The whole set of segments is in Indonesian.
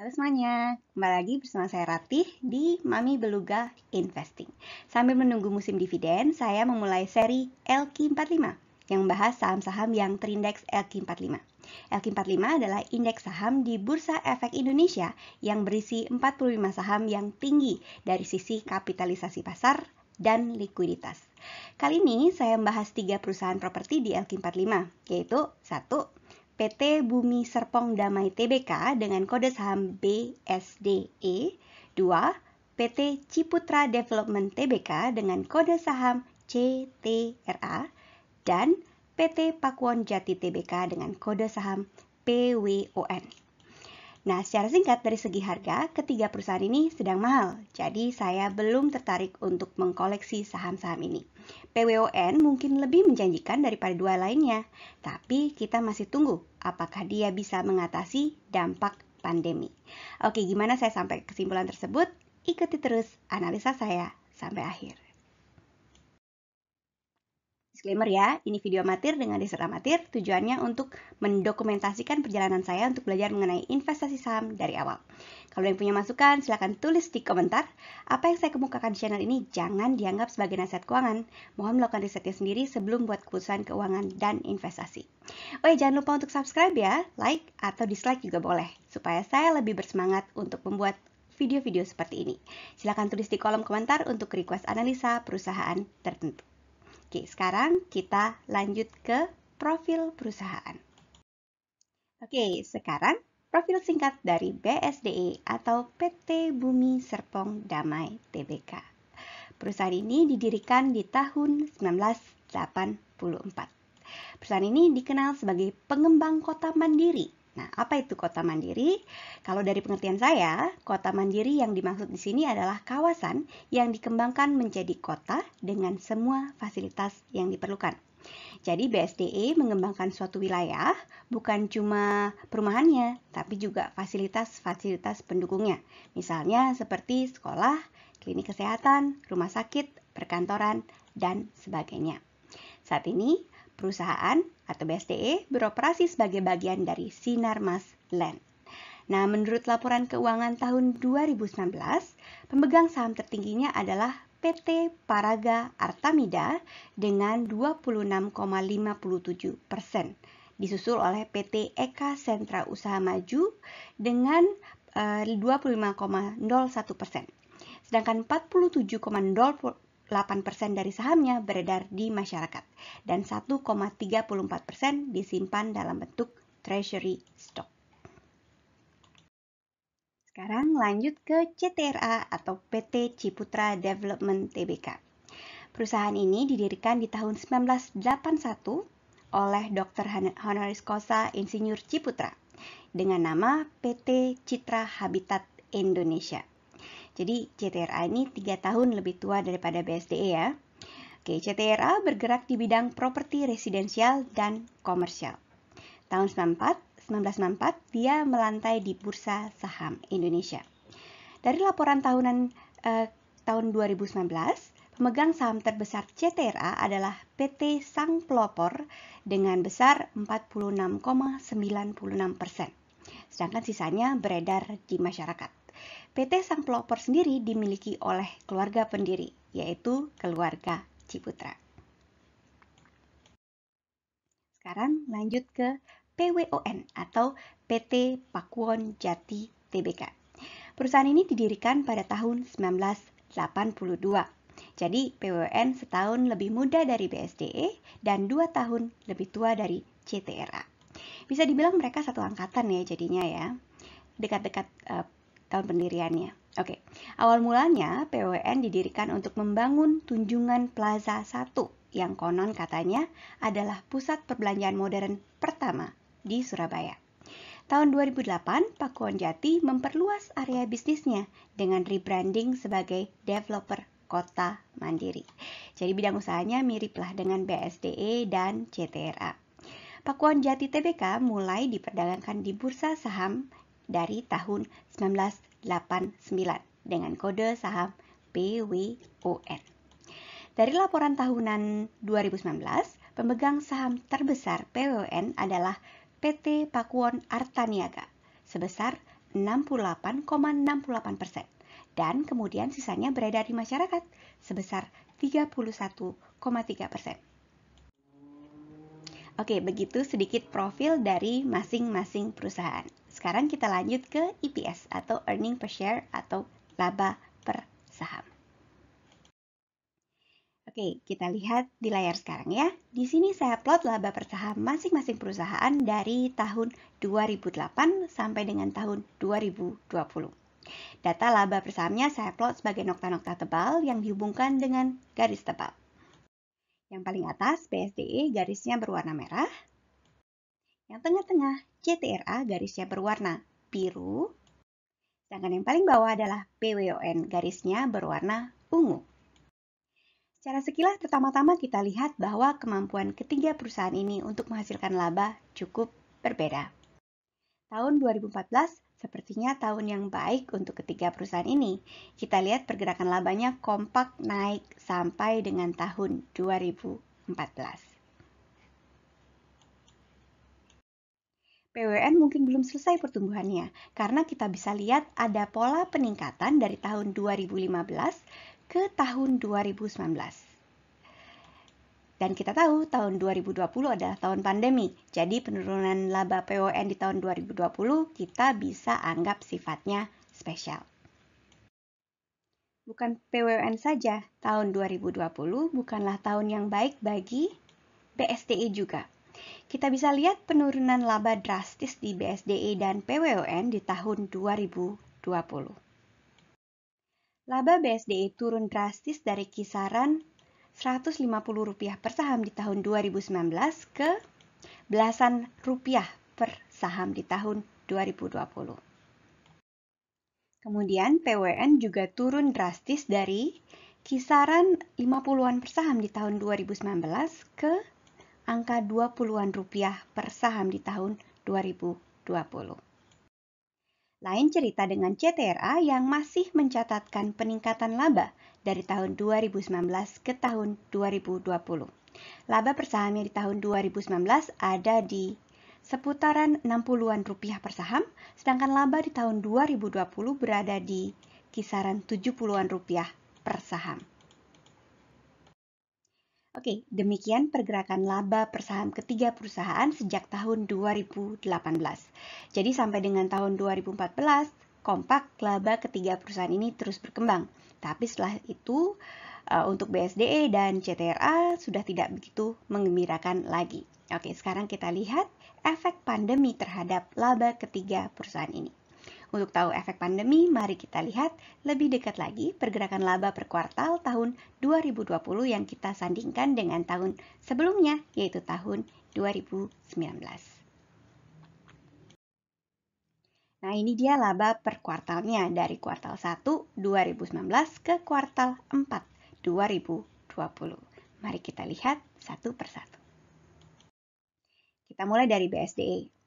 Halo semuanya, kembali lagi bersama saya Ratih di Mami Beluga Investing. Sambil menunggu musim dividen, saya memulai seri LQ45 yang membahas saham-saham yang terindeks LQ45. LQ45 adalah indeks saham di Bursa Efek Indonesia yang berisi 45 saham yang tinggi dari sisi kapitalisasi pasar dan likuiditas. Kali ini saya membahas 3 perusahaan properti di LQ45, yaitu 1. PT Bumi Serpong Damai Tbk dengan kode saham BSDE. 2. PT Ciputra Development Tbk dengan kode saham CTRA. Dan PT Pakuwon Jati Tbk dengan kode saham PWON. Nah, secara singkat dari segi harga, ketiga perusahaan ini sedang mahal. Jadi saya belum tertarik untuk mengkoleksi saham-saham ini. PWON mungkin lebih menjanjikan daripada dua lainnya, tapi kita masih tunggu apakah dia bisa mengatasi dampak pandemi. Oke, gimana saya sampai ke kesimpulan tersebut? Ikuti terus analisa saya sampai akhir. Disclaimer ya, ini video amatir dengan riset amatir, tujuannya untuk mendokumentasikan perjalanan saya untuk belajar mengenai investasi saham dari awal. Kalau yang punya masukan, silahkan tulis di komentar. Apa yang saya kemukakan di channel ini jangan dianggap sebagai nasihat keuangan. Mohon melakukan risetnya sendiri sebelum buat keputusan keuangan dan investasi. Oh ya, jangan lupa untuk subscribe ya, like atau dislike juga boleh, supaya saya lebih bersemangat untuk membuat video-video seperti ini. Silahkan tulis di kolom komentar untuk request analisa perusahaan tertentu. Oke, sekarang kita lanjut ke profil perusahaan. Oke, sekarang profil singkat dari BSDE atau PT Bumi Serpong Damai Tbk. Perusahaan ini didirikan di tahun 1984. Perusahaan ini dikenal sebagai pengembang kota mandiri. Nah, apa itu kota mandiri? Kalau dari pengertian saya, kota mandiri yang dimaksud di sini adalah kawasan yang dikembangkan menjadi kota dengan semua fasilitas yang diperlukan. Jadi BSDE mengembangkan suatu wilayah bukan cuma perumahannya, tapi juga fasilitas-fasilitas pendukungnya. Misalnya seperti sekolah, klinik kesehatan, rumah sakit, perkantoran, dan sebagainya. Saat ini, perusahaan atau BSDE beroperasi sebagai bagian dari Sinarmas Land. Nah, menurut laporan keuangan tahun 2019, pemegang saham tertingginya adalah PT Paraga Artamida dengan 26,57%, disusul oleh PT Eka Sentra Usaha Maju dengan 25,01%. Sedangkan 47,08% dari sahamnya beredar di masyarakat dan 1,34% disimpan dalam bentuk treasury stock. Sekarang lanjut ke CTRA atau PT Ciputra Development Tbk. Perusahaan ini didirikan di tahun 1981 oleh Dr. Honoris Causa Insinyur Ciputra dengan nama PT Citra Habitat Indonesia. Jadi CTRA ini 3 tahun lebih tua daripada BSDE ya. Oke, CTRA bergerak di bidang properti residensial dan komersial. Tahun 1994 dia melantai di Bursa Saham Indonesia. Dari laporan tahunan tahun 2019, pemegang saham terbesar CTRA adalah PT Sang Pelopor dengan besar 46,96%. Sedangkan sisanya beredar di masyarakat. PT Sang Pelopor sendiri dimiliki oleh keluarga pendiri, yaitu keluarga Ciputra. Sekarang lanjut ke PWON atau PT Pakuwon Jati Tbk. Perusahaan ini didirikan pada tahun 1982. Jadi PWON setahun lebih muda dari BSDE dan 2 tahun lebih tua dari CTRA. Bisa dibilang mereka satu angkatan ya jadinya ya. Dekat-dekat tahun pendiriannya. Oke, awal mulanya PWON didirikan untuk membangun Tunjungan Plaza 1 yang konon katanya adalah pusat perbelanjaan modern pertama di Surabaya. Tahun 2008, Pakuwon Jati memperluas area bisnisnya dengan rebranding sebagai developer kota mandiri. Jadi bidang usahanya miriplah dengan BSDE dan CTRA. Pakuwon Jati Tbk mulai diperdagangkan di bursa saham dari tahun 1989 dengan kode saham PWON. Dari laporan tahunan 2019, pemegang saham terbesar PWON adalah PT Pakuwon Artaniaga sebesar 68,68%. Dan kemudian sisanya beredar di masyarakat sebesar 31,3%. Oke, begitu sedikit profil dari masing-masing perusahaan. Sekarang kita lanjut ke EPS atau earning per share atau laba per saham. Oke, kita lihat di layar sekarang ya. Di sini saya plot laba per saham masing-masing perusahaan dari tahun 2008 sampai dengan tahun 2020. Data laba per sahamnya saya plot sebagai nokta-nokta tebal yang dihubungkan dengan garis tebal. Yang paling atas BSDE garisnya berwarna merah. Yang tengah-tengah CTRA garisnya berwarna biru. Sedangkan yang paling bawah adalah PWON garisnya berwarna ungu. Secara sekilas pertama-tama kita lihat bahwa kemampuan ketiga perusahaan ini untuk menghasilkan laba cukup berbeda. Tahun 2014 sepertinya tahun yang baik untuk ketiga perusahaan ini. Kita lihat pergerakan labanya kompak naik sampai dengan tahun 2014. PWN mungkin belum selesai pertumbuhannya, karena kita bisa lihat ada pola peningkatan dari tahun 2015 ke tahun 2019. Dan kita tahu tahun 2020 adalah tahun pandemi, jadi penurunan laba PWN di tahun 2020 kita bisa anggap sifatnya spesial. Bukan PWN saja, tahun 2020 bukanlah tahun yang baik bagi BSDE juga. Kita bisa lihat penurunan laba drastis di BSDE dan PWON di tahun 2020. Laba BSDE turun drastis dari kisaran Rp150 per saham di tahun 2019 ke belasan rupiah per saham di tahun 2020. Kemudian PWN juga turun drastis dari kisaran 50-an per saham di tahun 2019 ke angka 20-an rupiah per saham di tahun 2020. Lain cerita dengan CTRA yang masih mencatatkan peningkatan laba dari tahun 2019 ke tahun 2020. Laba per sahamnya di tahun 2019 ada di seputaran 60-an rupiah per saham, sedangkan laba di tahun 2020 berada di kisaran 70-an rupiah per saham. Oke, demikian pergerakan laba per saham ketiga perusahaan sejak tahun 2018. Jadi sampai dengan tahun 2014, kompak laba ketiga perusahaan ini terus berkembang. Tapi setelah itu, untuk BSDE dan CTRA sudah tidak begitu menggembirakan lagi. Oke, sekarang kita lihat efek pandemi terhadap laba ketiga perusahaan ini. Untuk tahu efek pandemi, mari kita lihat lebih dekat lagi pergerakan laba per kuartal tahun 2020 yang kita sandingkan dengan tahun sebelumnya, yaitu tahun 2019. Nah, ini dia laba per kuartalnya dari kuartal 1 2019 ke kuartal 4 2020. Mari kita lihat satu persatu. Kita mulai dari BSDE.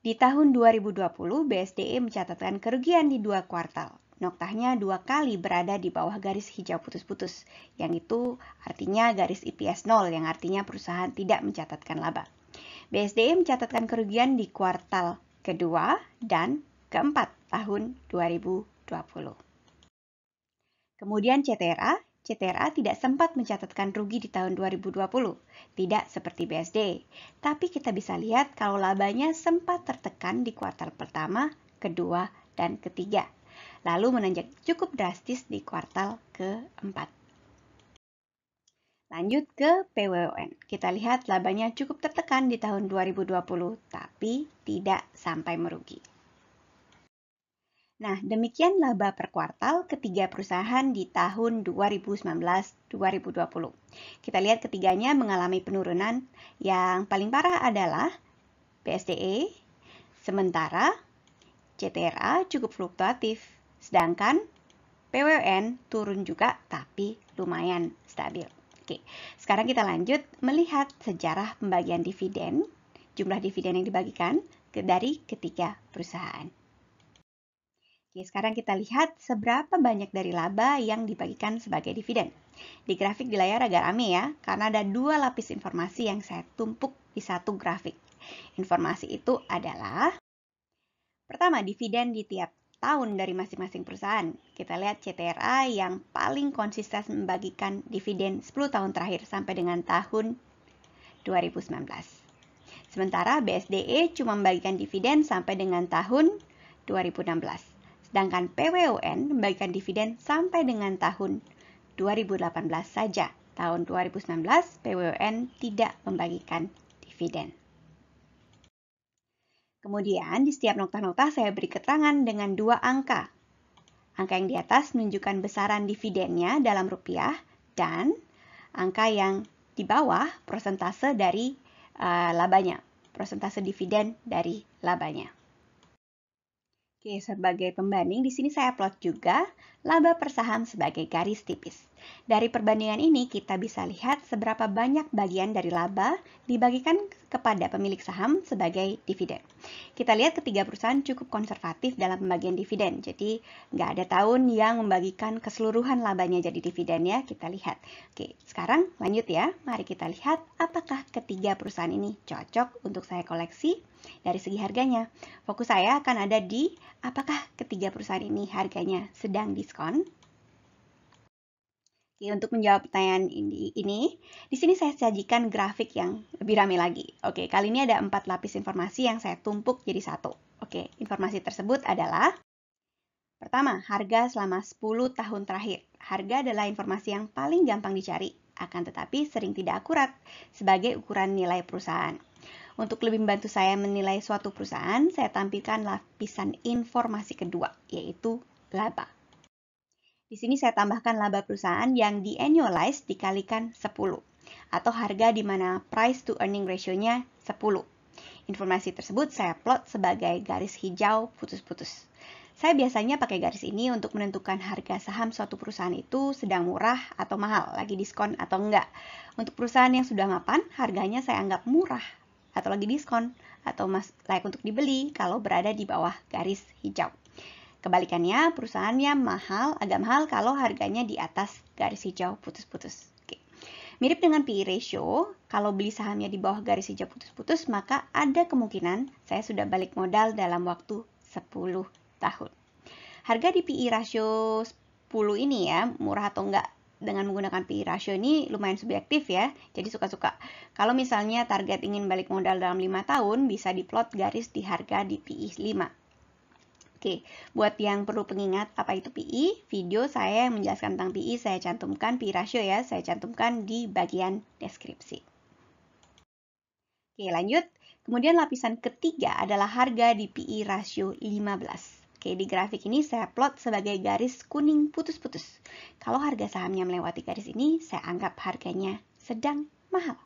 Di tahun 2020, BSDE mencatatkan kerugian di 2 kuartal. Noktahnya 2 kali berada di bawah garis hijau putus-putus, yang itu artinya garis EPS 0, yang artinya perusahaan tidak mencatatkan laba. BSDE mencatatkan kerugian di kuartal kedua dan keempat tahun 2020. Kemudian CTRA tidak sempat mencatatkan rugi di tahun 2020, tidak seperti BSD. Tapi kita bisa lihat kalau labanya sempat tertekan di kuartal pertama, kedua, dan ketiga. Lalu menanjak cukup drastis di kuartal keempat. Lanjut ke PWON. Kita lihat labanya cukup tertekan di tahun 2020, tapi tidak sampai merugi. Nah, demikian laba per kuartal ketiga perusahaan di tahun 2019-2020. Kita lihat ketiganya mengalami penurunan. Yang paling parah adalah BSDE, sementara CTRA cukup fluktuatif, sedangkan PWN turun juga tapi lumayan stabil. Oke, sekarang kita lanjut melihat sejarah pembagian dividen, jumlah dividen yang dibagikan dari ketiga perusahaan. Oke, sekarang kita lihat seberapa banyak dari laba yang dibagikan sebagai dividen. Di grafik di layar agak rame ya, karena ada 2 lapis informasi yang saya tumpuk di satu grafik. Informasi itu adalah Pertama, dividen di tiap tahun dari masing-masing perusahaan. Kita lihat CTRA yang paling konsisten membagikan dividen 10 tahun terakhir sampai dengan tahun 2019. Sementara BSDE cuma membagikan dividen sampai dengan tahun 2016. Sedangkan PWON membagikan dividen sampai dengan tahun 2018 saja. Tahun 2019 PWON tidak membagikan dividen. Kemudian di setiap nota-nota saya beri keterangan dengan 2 angka. Angka yang di atas menunjukkan besaran dividennya dalam rupiah dan angka yang di bawah persentase dari labanya, persentase dividen dari labanya. Oke, sebagai pembanding di sini saya plot juga laba per saham sebagai garis tipis. Dari perbandingan ini kita bisa lihat seberapa banyak bagian dari laba dibagikan kepada pemilik saham sebagai dividen. Kita lihat ketiga perusahaan cukup konservatif dalam pembagian dividen. Jadi nggak ada tahun yang membagikan keseluruhan labanya jadi dividen ya, kita lihat. Oke, sekarang lanjut ya. Mari kita lihat apakah ketiga perusahaan ini cocok untuk saya koleksi dari segi harganya. Fokus saya akan ada di apakah ketiga perusahaan ini harganya sedang diskon. Oke, untuk menjawab pertanyaan ini, di sini saya sajikan grafik yang lebih ramai lagi. Oke, kali ini ada 4 lapis informasi yang saya tumpuk jadi satu. Oke, informasi tersebut adalah pertama, harga selama 10 tahun terakhir. Harga adalah informasi yang paling gampang dicari, akan tetapi sering tidak akurat sebagai ukuran nilai perusahaan. Untuk lebih membantu saya menilai suatu perusahaan, saya tampilkan lapisan informasi kedua, yaitu laba. Di sini saya tambahkan laba perusahaan yang di-annualize dikalikan 10, atau harga di mana price to earning ratio-nya 10. Informasi tersebut saya plot sebagai garis hijau putus-putus. Saya biasanya pakai garis ini untuk menentukan harga saham suatu perusahaan itu sedang murah atau mahal, lagi diskon atau enggak. Untuk perusahaan yang sudah mapan, harganya saya anggap murah atau lagi diskon, atau layak untuk dibeli kalau berada di bawah garis hijau. Kebalikannya, perusahaannya agak mahal kalau harganya di atas garis hijau putus-putus. Oke. Mirip dengan PE ratio, kalau beli sahamnya di bawah garis hijau putus-putus, maka ada kemungkinan saya sudah balik modal dalam waktu 10 tahun. Harga di PE ratio 10 ini ya, murah atau enggak dengan menggunakan PE ratio ini lumayan subjektif ya, jadi suka-suka. Kalau misalnya target ingin balik modal dalam 5 tahun, bisa diplot garis di harga di PE 5. Oke, buat yang perlu pengingat apa itu PE, video saya yang menjelaskan tentang PE saya cantumkan, PE ratio ya, saya cantumkan di bagian deskripsi. Oke, lanjut. Kemudian lapisan ketiga adalah harga di PE ratio 15. Oke, di grafik ini saya plot sebagai garis kuning putus-putus. Kalau harga sahamnya melewati garis ini, saya anggap harganya sedang mahal.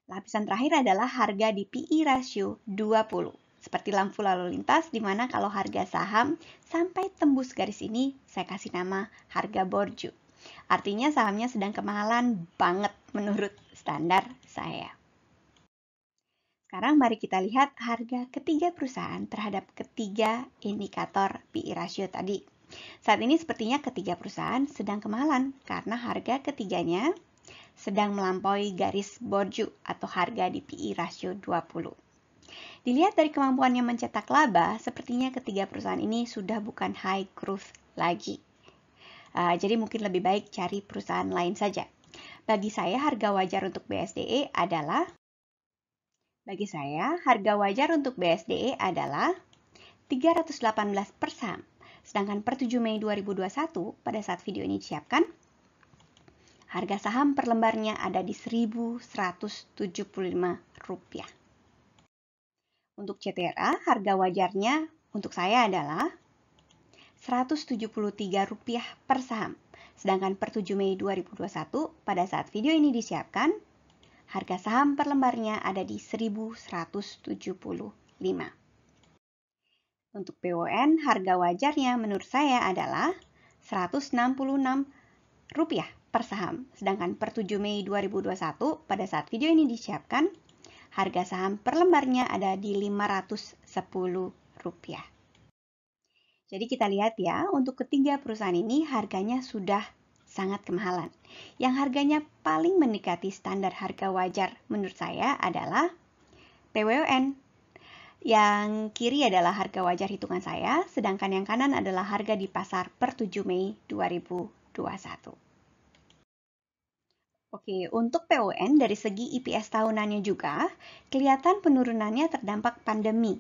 Lapisan terakhir adalah harga di PE ratio 20. Seperti lampu lalu lintas, di mana kalau harga saham sampai tembus garis ini, saya kasih nama harga borju. Artinya sahamnya sedang kemahalan banget menurut standar saya. Sekarang mari kita lihat harga ketiga perusahaan terhadap ketiga indikator PE ratio tadi. Saat ini sepertinya ketiga perusahaan sedang kemahalan karena harga ketiganya sedang melampaui garis borju atau harga di PE ratio 20. Dilihat dari kemampuannya mencetak laba, sepertinya ketiga perusahaan ini sudah bukan high growth lagi. Jadi mungkin lebih baik cari perusahaan lain saja. Bagi saya harga wajar untuk BSDE adalah 318 per saham. Sedangkan per 7 Mei 2021, pada saat video ini disiapkan, harga saham per lembarnya ada di Rp1.175. Untuk CTRA, harga wajarnya untuk saya adalah Rp173 per saham. Sedangkan per 7 Mei 2021, pada saat video ini disiapkan, harga saham per lembarnya ada di Rp1.175. Untuk PWN, harga wajarnya menurut saya adalah Rp166 per saham. Sedangkan per 7 Mei 2021, pada saat video ini disiapkan, harga saham per lembarnya ada di Rp510. Jadi kita lihat ya, untuk ketiga perusahaan ini harganya sudah sangat kemahalan. Yang harganya paling mendekati standar harga wajar menurut saya adalah PWON. Yang kiri adalah harga wajar hitungan saya, sedangkan yang kanan adalah harga di pasar per 7 Mei 2021. Oke, untuk PON dari segi EPS tahunannya juga, kelihatan penurunannya terdampak pandemi.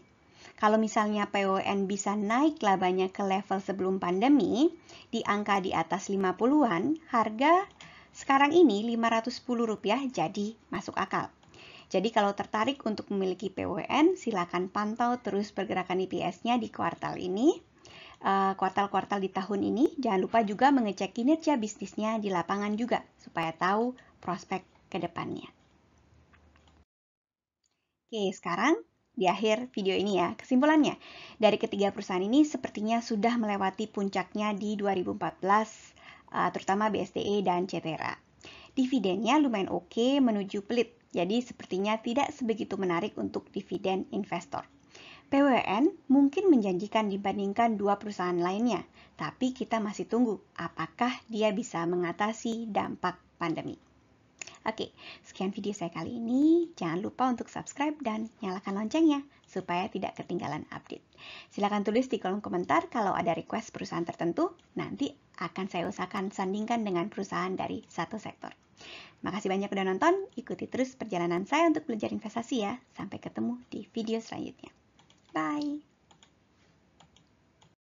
Kalau misalnya PON bisa naik labanya ke level sebelum pandemi, di angka di atas 50-an, harga sekarang ini Rp510 jadi masuk akal. Jadi kalau tertarik untuk memiliki PON, silakan pantau terus pergerakan EPS-nya di kuartal ini. Kuartal-kuartal di tahun ini, jangan lupa juga mengecek kinerja bisnisnya di lapangan juga, supaya tahu prospek ke depannya. Oke, sekarang di akhir video ini ya, kesimpulannya. Dari ketiga perusahaan ini sepertinya sudah melewati puncaknya di 2014, terutama BSDE dan Cetera. Dividennya lumayan oke menuju pelit, jadi sepertinya tidak sebegitu menarik untuk dividen investor. PWN mungkin menjanjikan dibandingkan dua perusahaan lainnya, tapi kita masih tunggu apakah dia bisa mengatasi dampak pandemi. Oke, sekian video saya kali ini. Jangan lupa untuk subscribe dan nyalakan loncengnya supaya tidak ketinggalan update. Silahkan tulis di kolom komentar kalau ada request perusahaan tertentu, nanti akan saya usahakan sandingkan dengan perusahaan dari satu sektor. Makasih banyak udah nonton, ikuti terus perjalanan saya untuk belajar investasi ya. Sampai ketemu di video selanjutnya. Bye!